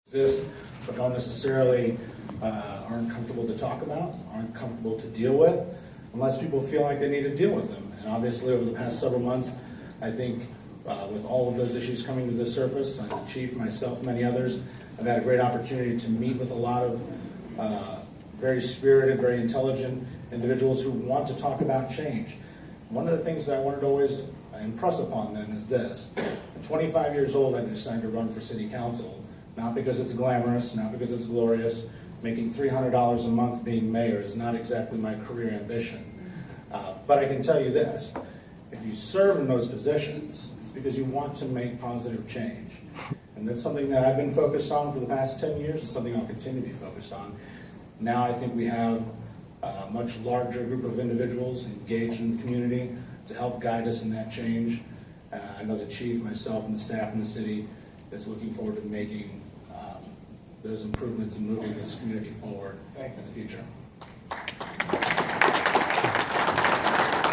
exist, but don't necessarily aren't comfortable to talk about, aren't comfortable to deal with, unless people feel like they need to deal with them. And obviously over the past several months, I think with all of those issues coming to the surface, the chief, myself, many others, I've had a great opportunity to meet with a lot of very spirited, very intelligent individuals who want to talk about change. One of the things that I wanted to always impress upon them is this. At 25 years old, I decided to run for city council, not because it's glamorous, not because it's glorious. Making $300 a month being mayor is not exactly my career ambition. But I can tell you this, if you serve in those positions, it's because you want to make positive change. And that's something that I've been focused on for the past 10 years. It's something I'll continue to be focused on. Now I think we have a much larger group of individuals engaged in the community to help guide us in that change. I know the chief, myself, and the staff in the city is looking forward to making those improvements and moving this community forward in the future.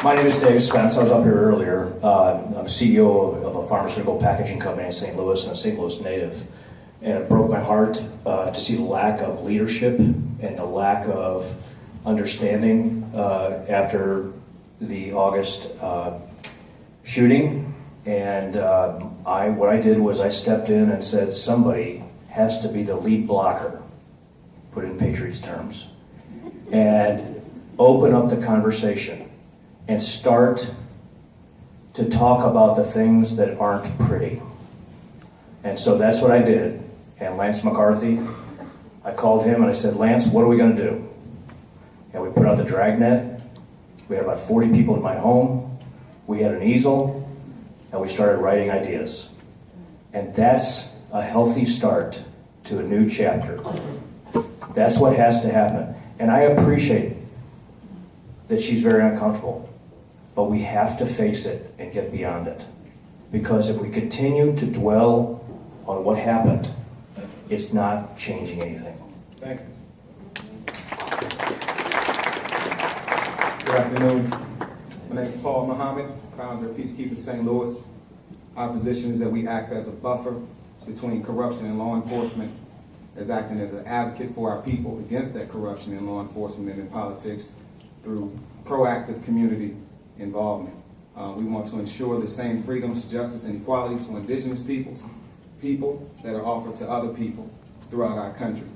My name is Dave Spence. I was up here earlier. I'm CEO of a pharmaceutical packaging company in St. Louis and a St. Louis native. And it broke my heart to see the lack of leadership and the lack of understanding after the August shooting. And what I did was I stepped in and said somebody has to be the lead blocker, put it in Patriots terms, and open up the conversation and start to talk about the things that aren't pretty. And so that's what I did. And Lance McCarthy, I called him and I said, Lance, what are we going to do? And we put out the dragnet. We had about 40 people in my home. We had an easel, and we started writing ideas. And that's a healthy start to a new chapter. That's what has to happen. And I appreciate that she's very uncomfortable, but we have to face it and get beyond it. Because if we continue to dwell on what happened, it's not changing anything. Thank you. Good afternoon. My name is Paul Muhammad, founder of Peacekeepers St. Louis. Our position is that we act as a buffer between corruption and law enforcement, as acting as an advocate for our people against that corruption in law enforcement and in politics through proactive community involvement. We want to ensure the same freedoms, justice, and equalities for indigenous peoples, people that are offered to other people throughout our country.